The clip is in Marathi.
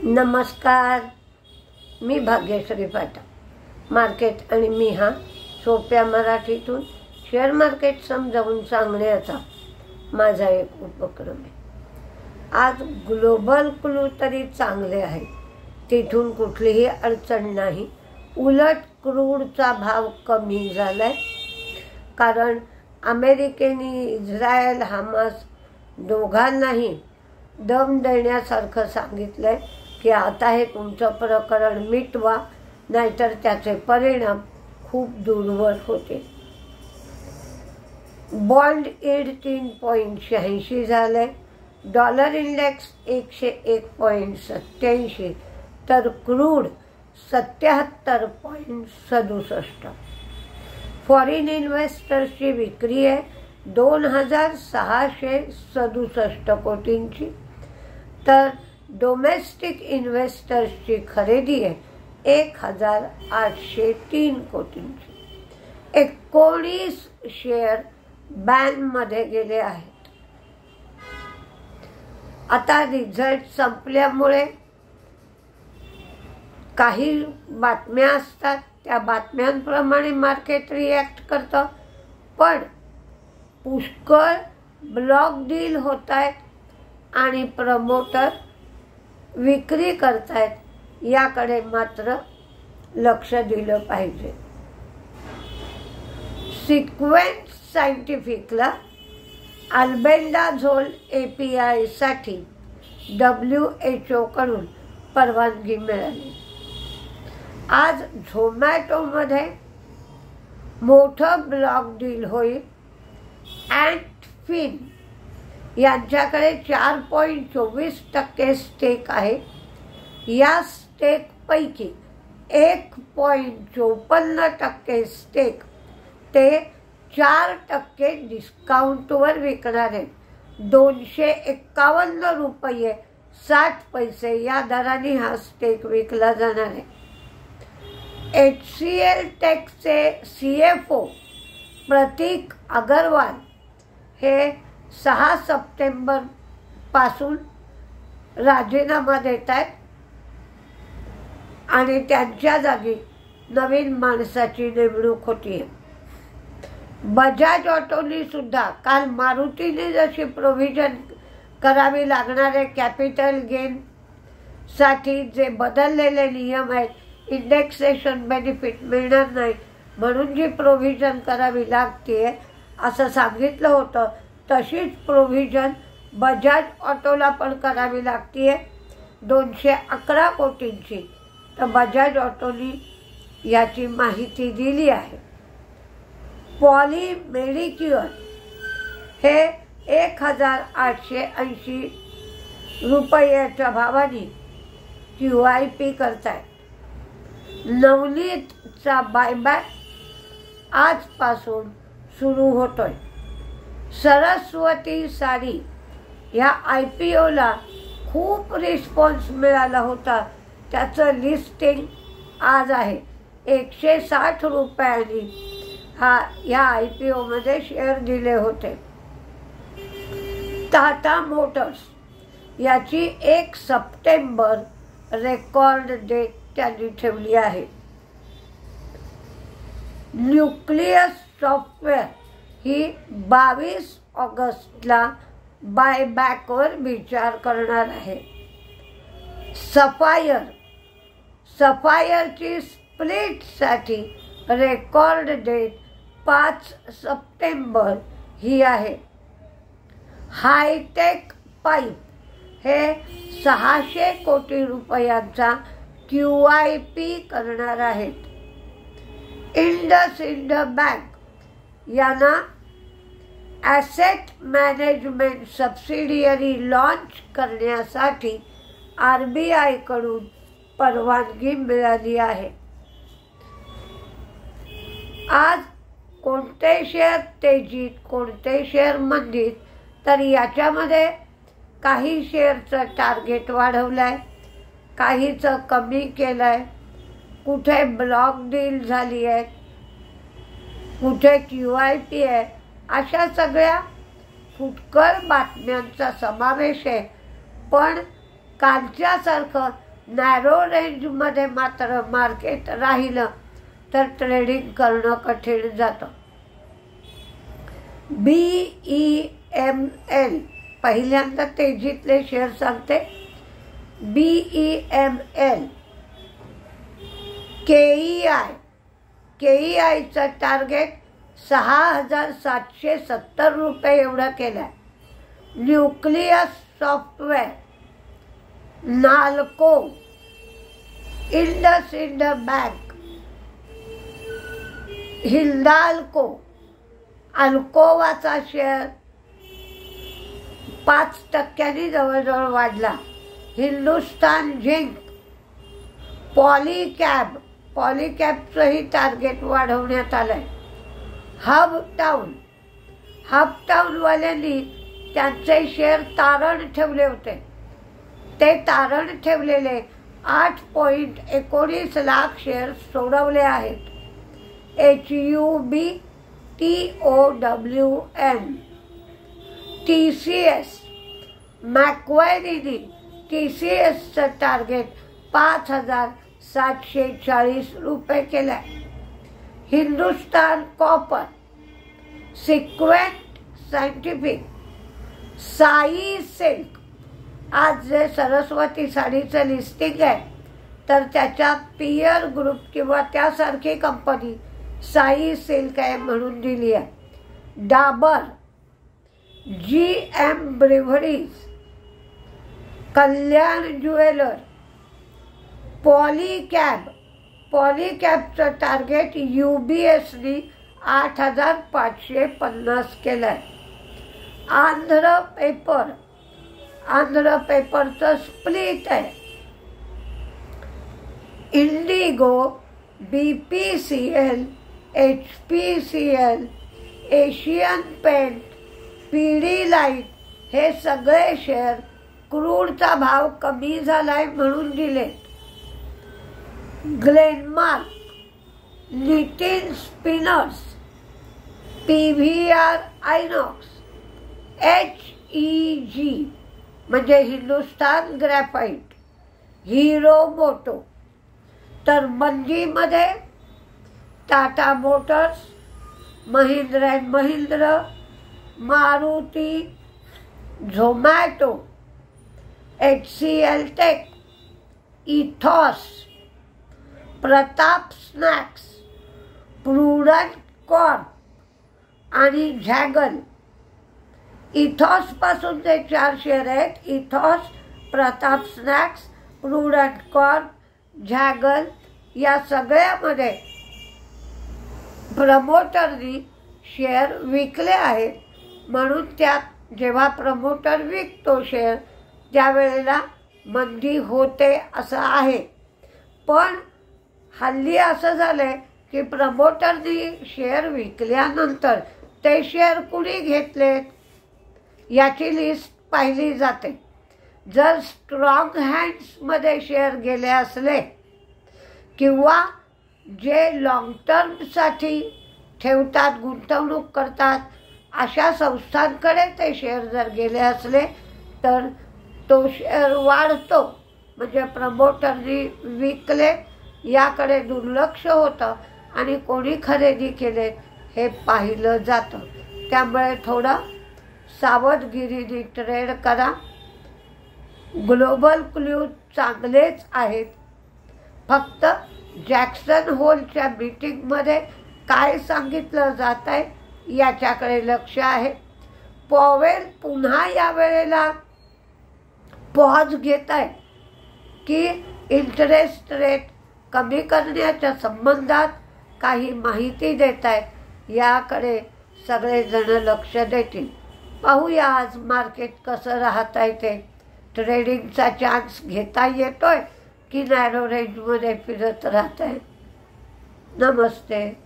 नमस्कार, मी भाग्यश्री पाठक. मार्केट आणि मी हा सोप्या मराठीतून शेअर मार्केट समजावून सांगण्याचा माझा एक उपक्रम आहे. आज ग्लोबल क्लू तरी चांगले आहे, तिथून कुठलीही अडचण नाही. उलट क्रूडचा भाव कमी झालाय, कारण अमेरिकेने इस्रायल हमास दोघांनाही दम देण्यासारखं सांगितलंय की आता हे तुमचं प्रकरण मिटवा, नाहीतर त्याचे परिणाम खूप दूरवर होते. बॉन्ड यील्ड 3.86 झाले, डॉलर इंडेक्स 101.87, तर क्रूड 77.67. फॉरेन इन्व्हेस्टर्सची विक्री आहे 2667 कोटींची, तर डोमेस्टिक इन्व्हेस्टर्सची खरेदी आहे 1803 कोटींची. 19 शेअर बॅनमध्ये गेले आहेत. आता रिझल्ट संपल्यामुळे काही बातम्या असतात, त्या बातम्यांप्रमाणे मार्केट रिॲक्ट करतं, पण पुष्कळ ब्लॉक डील होत आहेत आणि प्रमोटर विक्री करतायत, याकडे मात्र लक्ष दिलं पाहिजे. सिक्वेन्स सायंटिफिकला अल्बेंडाझोल API साठी WHO कडून परवानगी मिळाली. आज झोमॅटोमध्ये मोठं ब्लॉक डील होईल. अँटफिन यांच्याकडे 4.24% स्टेक आहे. या स्टेकपैकी 1.54% स्टेक ते 4% डिस्काउंटवर विकणार आहेत. 251 रुपये 60 पैसे या दराने हा स्टेक विकला जाणार आहे. HCL टेकचे CFO प्रतीक अग्रवाल हे 6 सप्टेंबर पासून राजीनामा देत आहेत आणि त्यांच्या जागी नवीन माणसाची नेमणूक होती. बजाज ऑटोनी सुद्धा काल मारुतीने जशी प्रोव्हिजन करावी लागणारे कॅपिटल गेन साठी जे बदललेले नियम आहेत, इंडेक्सेशन बेनिफिट मिळणार नाही म्हणून जी प्रोव्हिजन करावी लागते असं सांगितलं होतं, तशीच प्रोव्हिजन बजाज ऑटोला पण करावी लागते 211 कोटींची. तर बजाज ऑटोनी याची माहिती दिली आहे. पॉली मेडिक्युअर हे 1880 रुपयाच्या भावाने QIP करतायत. नवनीतचा बायबॅक आजपासून सुरू होतोय. सरस्वती साडी या IPOला खूप रिस्पॉन्स मिळाला होता. त्याचं लिस्टिंग आज आहे. 160 रुपयांनी या IPOमध्ये शेअर दिले होते. टाटा मोटर्स याची 1 सप्टेंबर रेकॉर्ड डेट त्यांनी ठेवली आहे. न्यूक्लियस सॉफ्टवेअर ही 22 ऑगस्टला बायबॅकवर विचार करणार आहे. सफायरची स्प्लिटसाठी रेकॉर्ड डेट 5 सप्टेंबर ही आहे. हायटेक पाईप हे 600 कोटी रुपयांचा QIP करणार आहेत. इंडसइंड बँक यांना ॲसेट मॅनेजमेंट सबसिडियरी लॉन्च करण्यासाठी RBI कडून परवानगी मिळाली आहे. आज कोणते शेअर तेजीत, कोणते शेअर मंदीत, तर याच्यामध्ये काही शेअरचं टार्गेट वाढवलंय, काहीचं कमी केलंय, कुठे ब्लॉक डील झाली आहे, कुठे QIP आहे, अशा सगळ्या फुटकळ बातम्यांचा समावेश आहे. पण कालच्यासारखं नॅरो रेंजमध्ये मात्र मार्केट राहिलं तर ट्रेडिंग करणं कठीण जातं. BEML पहिल्यांदा तेजीतले शेअर सांगते. BEML KEIचं टार्गेट 6,770 रुपये एवढं केलंय. न्यूक्लियस सॉफ्टवेअर, नाल्को, इंडसइंड बँक, हिंदाल्को, अल्कोवाचा शेअर 5% जवळजवळ वाढला. हिंदुस्तान झिंक, पॉलीकॅबचंही टार्गेट वाढवण्यात आलंय. हबटाऊनवाल्यांनी त्यांचे शेअर तारण ठेवले होते. ते तारण ठेवलेले 8.19 लाख शेअर सोडवले आहेत. HUBTOWN, TCS, मॅक्वायरीनी TCSचं टार्गेट 5,740 रुपये केलंय. Hindustan copper, sequent scientific, Sai silk, आज जे सरस्वती साडीचं लिस्टिंग आहे तर त्याच्या पियर ग्रुप किंवा त्यासारखी कंपनी साई सिल्क आहे म्हणून दिली आहे. डाबर, GM ब्रिव्हरीज, कल्याण ज्वेलर, पॉलीकॅबचं टार्गेट UBSनी 8,550 केलंय. आंध्र पेपरचं स्प्लिट आहे. इंडिगो, BPCL, HPCL, एशियन पेंट, पिडीलाइट हे सगळे शेअर क्रूडचा भाव कमी झालाय म्हणून दिले. ग्लेनमार्क, निटिन स्पिनर्स, PVR आयनॉक्स, HEG म्हणजे हिंदुस्तान ग्रॅफाइट, हिरो मोटो. तर मंदीमध्ये टाटा मोटर्स, महिंद्रा अँड महिंद्रा, मारुती, झोमॅटो, HCL टेक, इथॉस, प्रताप स्नॅक्स, प्रुडंट कॉर्प आणि झॅगल. इथॉस पासून ते 4 शेअर आहेत. इथॉस, प्रताप स्नॅक्स, प्रुडंट कॉर्प, झॅगल या सगळ्यामध्ये प्रमोटरनी शेअर विकले आहेत. म्हणून त्यात जेव्हा प्रमोटर विकतो शेअर त्यावेळेला मंदी होते असं आहे. पण हल्ली असं झालंय की प्रमोटरनी शेअर विकल्यानंतर ते शेअर कुणी घेतलेत याची लिस्ट पाहिली जाते. जर स्ट्रॉंग हँड्समध्ये शेअर गेले असले किंवा जे लॉंग टर्मसाठी ठेवतात, गुंतवणूक करतात अशा संस्थांकडे ते शेअर जर गेले असले तर तो शेअर वाढतो. म्हणजे प्रमोटरनी विकले याकडे दुर्लक्ष होतं आणि कोणी खरेदी केले हे पाहिलं जातं. त्यामुळे थोडं सावधगिरीने ट्रेड करा. ग्लोबल क्ल्यू चांगलेच आहेत. फक्त जॅक्सन होलच्या मीटिंगमध्ये काय सांगितलं जात आहे याच्याकडे लक्ष आहे. पॉवेल पुन्हा यावेळेला पॉज घेत आहे की इंटरेस्ट रेट कमी करण्याच्या संबंधात काही माहिती देत आहेत. याकडे सगळेजण लक्ष देतील. पाहूया आज मार्केट कसं राहत आहे ते. ट्रेडिंगचा चान्स घेता येतोय की नॅरो रेंजमध्ये फिरत राहत आहे. नमस्ते.